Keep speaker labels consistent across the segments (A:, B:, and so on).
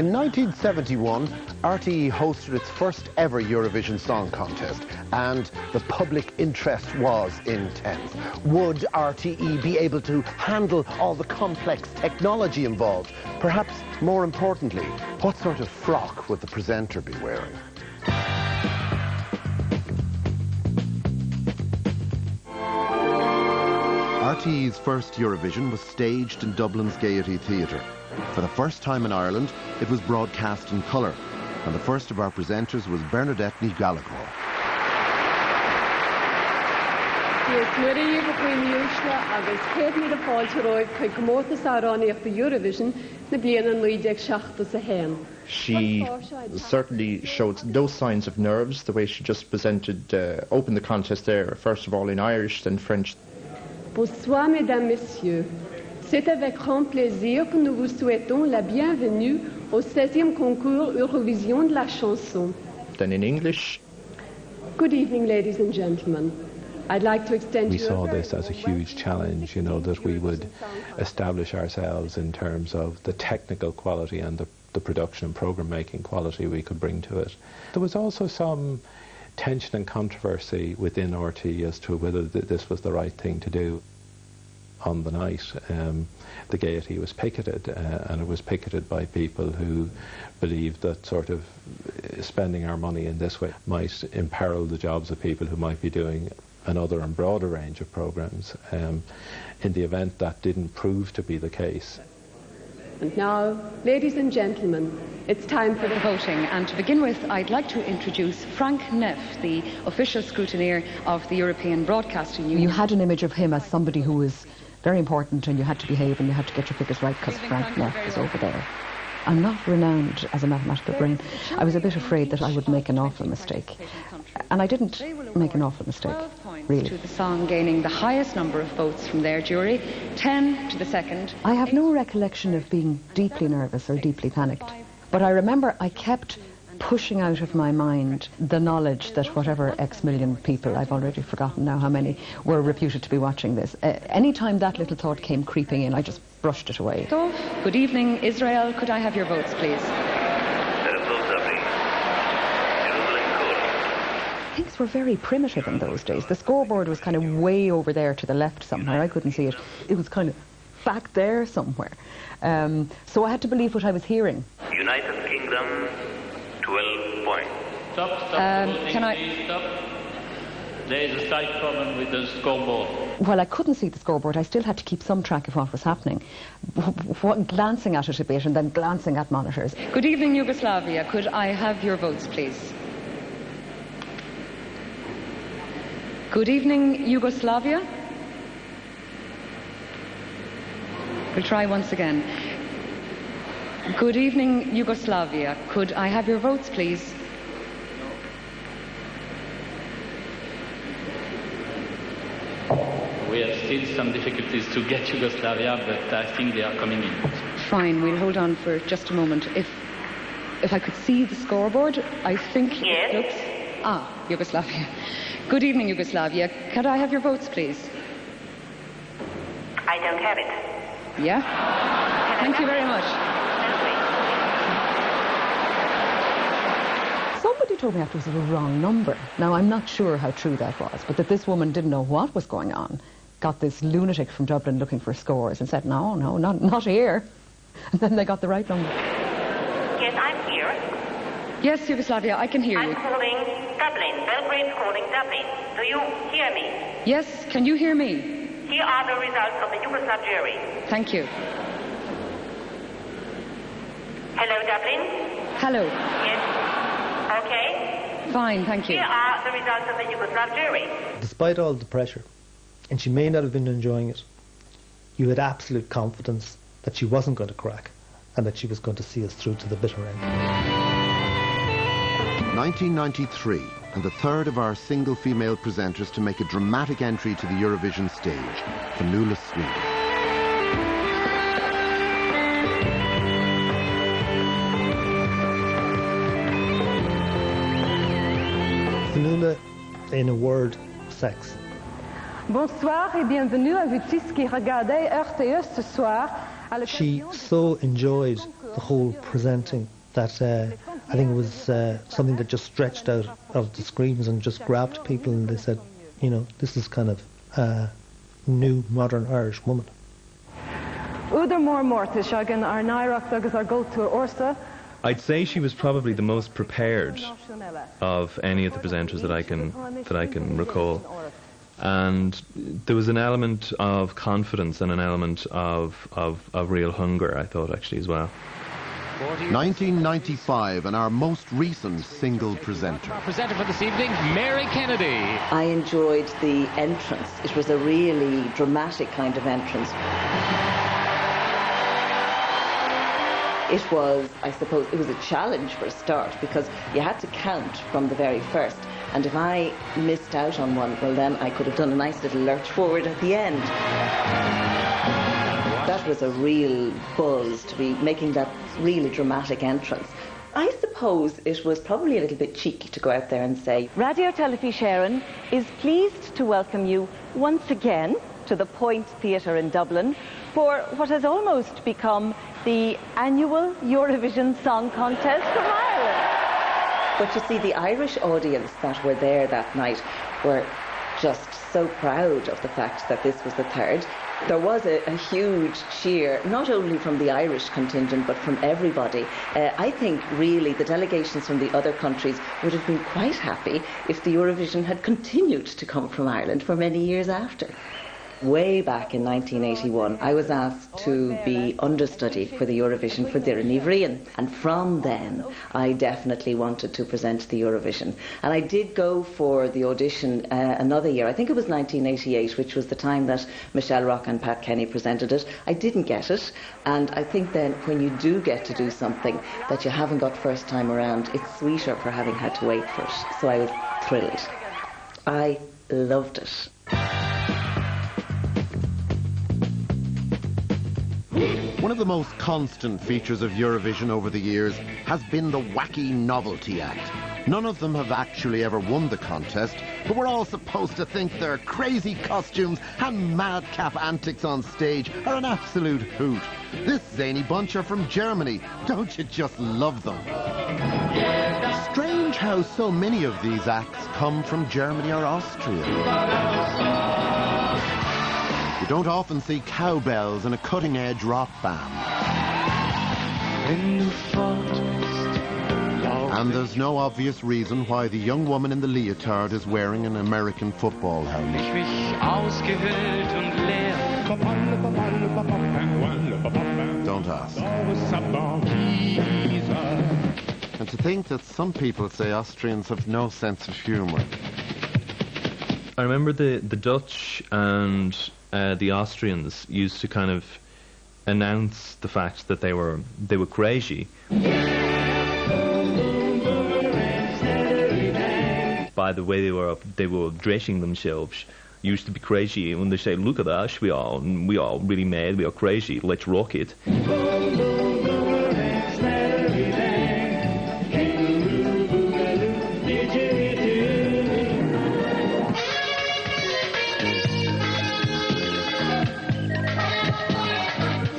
A: In 1971, RTE hosted its first ever Eurovision Song Contest, and the public interest was intense. Would RTE be able to handle all the complex technology involved? Perhaps more importantly, what sort of frock would the presenter be wearing? RTE's first Eurovision was staged in Dublin's Gaiety Theatre. For the first time in Ireland, it was broadcast in colour, and the first of our presenters was Bernadette ní Gallagher.
B: She certainly showed no signs of nerves, the way she just presented, opened the contest there, first of all in Irish, then French.
C: Bonsoir, mesdames, messieurs. C'est avec grand plaisir que nous vous souhaitons la bienvenue au 16e concours Eurovision de la chanson.
B: Then in English.
C: Good evening, ladies and gentlemen. I'd like to extend
D: We saw this as a huge challenge, you know, that we would establish ourselves in terms of the technical quality and the production and program making quality we could bring to it. There was also some tension and controversy within RTE as to whether this was the right thing to do. On the night, the Gaiety was picketed, and it was picketed by people who believed that sort of spending our money in this way might imperil the jobs of people who might be doing another and broader range of programmes. In the event, that didn't prove to be the case.
C: And now, ladies and gentlemen, it's time for the
E: voting. And to begin with, I'd like to introduce Frank Neff, the official scrutineer of the European Broadcasting Union.
F: You had an image of him as somebody who was very important, and you had to behave and you had to get your figures right because Frank Neff was over there. I'm not renowned as a mathematical brain. I was a bit afraid that I would make an awful mistake. And I didn't make an awful mistake, really.
E: To the song gaining the highest number of votes from their jury, 10 to the second.
F: I have no recollection of being deeply nervous or deeply panicked. But I remember I kept pushing out of my mind the knowledge that whatever X million people, I've already forgotten now how many, were reputed to be watching this. Any time that little thought came creeping in, I just brushed it away.
E: Good evening, Israel. Could I have your votes, please?
F: Things were very primitive in those days. The scoreboard was kind of way over there to the left somewhere. I couldn't see it. It was kind of back there somewhere. So I had to believe what I was hearing.
G: United Kingdom, 12 points.
H: Stop,
E: can I...
H: please, stop. There is a slight problem with the scoreboard.
F: While I couldn't see the scoreboard, I still had to keep some track of what was happening. Glancing at it a bit and then glancing at monitors.
E: Good evening, Yugoslavia. Could I have your votes, please? Good evening, Yugoslavia. We'll try once again. Good evening, Yugoslavia. Could I have your votes, please?
H: We have still some difficulties to get Yugoslavia, but I think they are coming in.
E: Fine, we'll hold on for just a moment. If I could see the scoreboard, I think
G: Yes.
E: it looks... Yugoslavia. Good evening, Yugoslavia. Could I have your votes, please?
G: I don't have it.
E: Yeah? Thank you very much.
F: Somebody told me afterwards it was a wrong number. Now, I'm not sure how true that was, but that this woman didn't know what was going on, got this lunatic from Dublin looking for scores and said, no, not here. And then they got the right number.
G: Yes, I'm here.
E: Yes, Yugoslavia, I can hear you.
G: I'm calling Dublin. Belgrade calling Dublin. Do you hear me?
E: Yes, can you hear me?
G: Here are the results of the Yugoslav jury.
E: Thank you.
G: Hello, Dublin?
E: Hello.
G: Yes. Okay.
E: Fine, thank you.
G: Here are the results of the Yugoslav jury.
I: Despite all the pressure, and she may not have been enjoying it, you had absolute confidence that she wasn't going to crack and that she was going to see us through to the bitter end.
A: 1993, and the third of our single female presenters to make a dramatic entry to the Eurovision stage, Fionnuala Sweden.
I: Fionnuala, in a word, sex.
C: Bonsoir et bienvenue à vous tous qui regardez RTE ce soir
I: She so enjoyed the whole presenting that I think it was something that just stretched out of the screens and just grabbed people, and they said, you know, this is kind of a new modern Irish woman.
J: I'd say she was probably the most prepared of any of the presenters that I can recall. And there was an element of confidence and an element of real hunger, I thought, actually, as well.
A: 1995, and our most recent single presenter.
K: Our presenter for this evening, Mary Kennedy.
L: I enjoyed the entrance. It was a really dramatic kind of entrance. It was, I suppose, it was a challenge for a start, because you had to count from the very first. And if I missed out on one, well then I could have done a nice little lurch forward at the end. That was a real buzz to be making that really dramatic entrance. I suppose it was probably a little bit cheeky to go out there and say,
M: Radio Telefi Sharon is pleased to welcome you once again to the Point Theatre in Dublin for what has almost become the annual Eurovision Song Contest from Ireland.
L: But you see, the Irish audience that were there that night were just so proud of the fact that this was the third. There was a huge cheer, not only from the Irish contingent, but from everybody. I think really the delegations from the other countries would have been quite happy if the Eurovision had continued to come from Ireland for many years after. Way back in 1981, I was asked to be understudy for the Eurovision for Dira Ní Bhríon, and from then I definitely wanted to present the Eurovision. And I did go for the audition another year, I think it was 1988, which was the time that Michelle Rock and Pat Kenny presented it. I didn't get it, and I think then when you do get to do something that you haven't got first time around, it's sweeter for having had to wait for it. So I was thrilled. I loved it.
A: One of the most constant features of Eurovision over the years has been the Wacky Novelty Act. None of them have actually ever won the contest, but we're all supposed to think their crazy costumes and madcap antics on stage are an absolute hoot. This zany bunch are from Germany. Don't you just love them? Strange how so many of these acts come from Germany or Austria. You don't often see cowbells in a cutting-edge rock band. And there's no obvious reason why the young woman in the leotard is wearing an American football helmet. Don't ask. And to think that some people say Austrians have no sense of humour.
J: I remember the Dutch and the Austrians used to kind of announce the fact that they were crazy by the way they were dressing themselves. Used to be crazy when they say, "Look at us, we are really mad, we are crazy, let's rock it."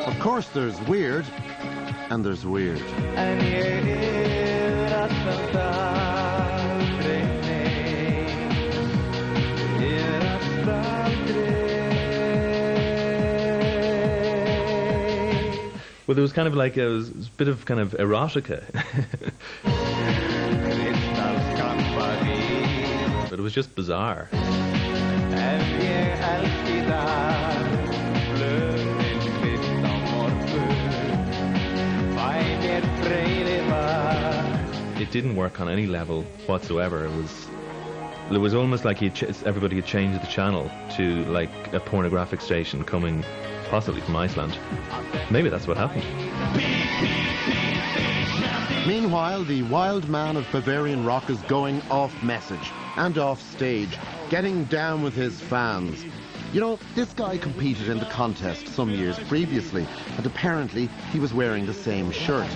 A: Of course, there's weird, and there's weird.
J: Well, there was kind of like it was a bit of kind of erotica. But it was just bizarre. It didn't work on any level whatsoever. It was almost like everybody had changed the channel to like a pornographic station coming possibly from Iceland. Maybe that's what happened.
A: Meanwhile, the wild man of Bavarian rock is going off message and off stage, getting down with his fans. You know, this guy competed in the contest some years previously, and apparently he was wearing the same shirt.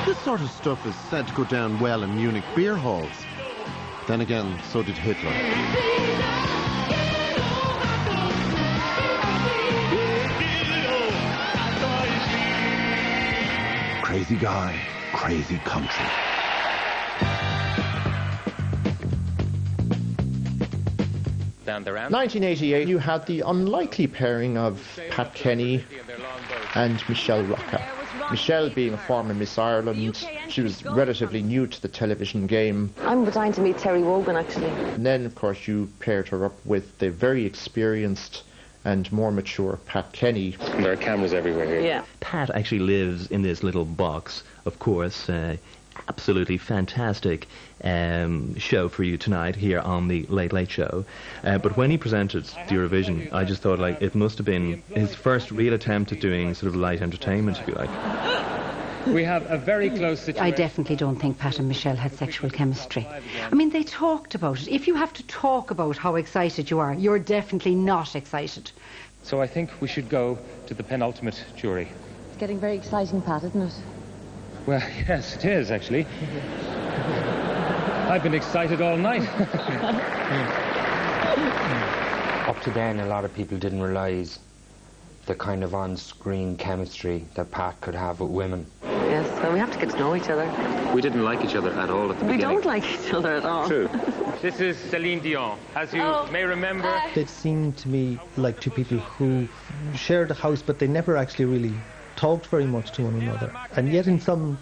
A: This sort of stuff is said to go down well in Munich beer halls. Then again, so did Hitler. Crazy guy, crazy country.
K: Down the round.
B: 1988, you had the unlikely pairing of Pat Kenny and Michelle Rocca. Michelle being a former Miss Ireland, she was relatively new to the television game.
N: I'm dying to meet Terry Wogan, actually.
B: And then, of course, you paired her up with the very experienced and more mature Pat Kenny.
K: There are cameras everywhere here.
N: Yeah.
J: Pat actually lives in this little box, of course. Absolutely fantastic show for you tonight here on the Late Late Show. But when he presented the Eurovision, I just thought, like, it must have been his first real attempt at doing sort of light entertainment, if you like.
O: We have a very close situation.
P: I definitely don't think Pat and Michelle had sexual chemistry. I mean, they talked about it. If you have to talk about how excited you are, you're definitely not excited.
O: So I think we should go to the penultimate jury.
N: It's getting very exciting, Pat, isn't it?
O: Well, yes, it is, actually. I've been excited all night.
Q: Up to then, a lot of people didn't realise the kind of on-screen chemistry that Pat could have with women.
N: Yes, well, we have to get to know each other.
K: We didn't like each other at all at the beginning.
N: We don't like each other at all.
K: True.
O: This is Celine Dion. As you may remember...
I: They seemed to me like two people who shared a house, but they never actually really talked very much to one another. And yet in some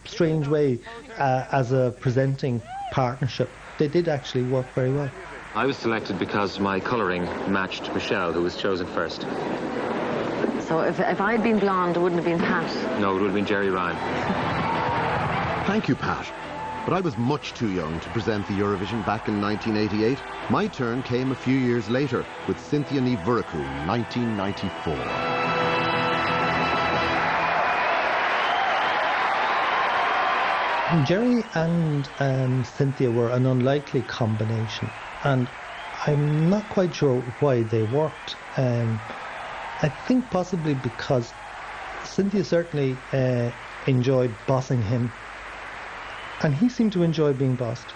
I: strange way, as a presenting partnership, they did actually work very well.
K: I was selected because my colouring matched Michelle, who was chosen first.
N: So if I'd been blonde, it wouldn't have been Pat.
K: No, it would have been Gerry Ryan.
A: Thank you, Pat. But I was much too young to present the Eurovision back in 1988. My turn came a few years later with Cynthia Ní Mhurchu, 1994.
I: Gerry and Cynthia were an unlikely combination, and I'm not quite sure why they worked. I think possibly because Cynthia certainly enjoyed bossing him, and he seemed to enjoy being bossed.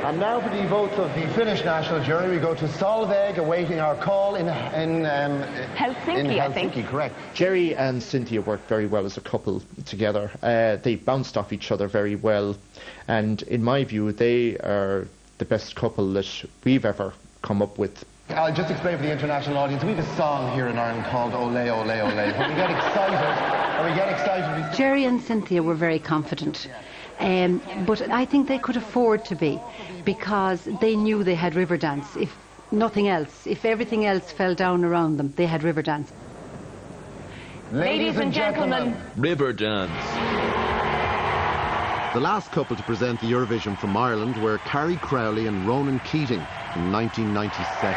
A: And now for the votes of the Finnish national jury, we go to Solveig, awaiting our call in
M: Helsinki,
A: I
M: think.
A: Correct.
B: Gerry and Cynthia worked very well as a couple together. They bounced off each other very well, and in my view, they are the best couple that we've ever come up with.
A: I'll just explain for the international audience. We have a song here in Ireland called Ole, Ole, Ole. When we get excited,
P: Gerry and Cynthia were very confident. But I think they could afford to be, because they knew they had Riverdance. If nothing else, if everything else fell down around them, they had Riverdance.
M: Ladies and gentlemen,
J: Riverdance.
A: The last couple to present the Eurovision from Ireland were Carrie Crowley and Ronan Keating in 1997.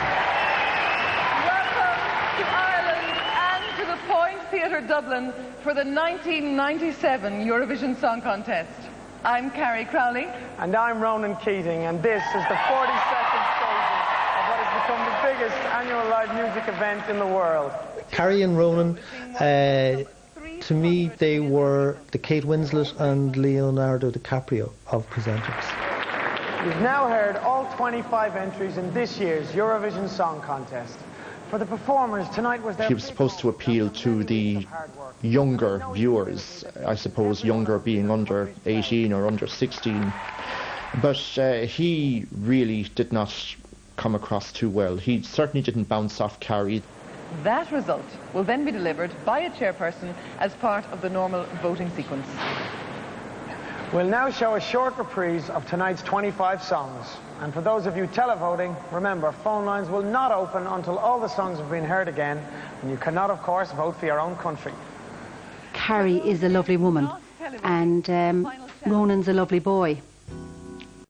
R: Welcome to Ireland and to the Point Theatre Dublin for the 1997 Eurovision Song Contest. I'm Carrie Crowley.
S: And I'm Ronan Keating, and this is the 42nd staging of what has become the biggest annual live music event in the world.
I: Carrie and Ronan, to me, they were the Kate Winslet and Leonardo DiCaprio of presenters.
S: You've now heard all 25 entries in this year's Eurovision Song Contest. For the performers, tonight was their...
B: He was supposed to appeal to the younger viewers, I suppose, younger being under 18 or under 16. But he really did not come across too well. He certainly didn't bounce off Carrie.
R: That result will then be delivered by a chairperson as part of the normal voting sequence.
S: We'll now show a short reprise of tonight's 25 songs. And for those of you televoting, remember, phone lines will not open until all the songs have been heard again, and you cannot, of course, vote for your own country.
P: Carrie is a lovely woman, and Ronan's a lovely boy.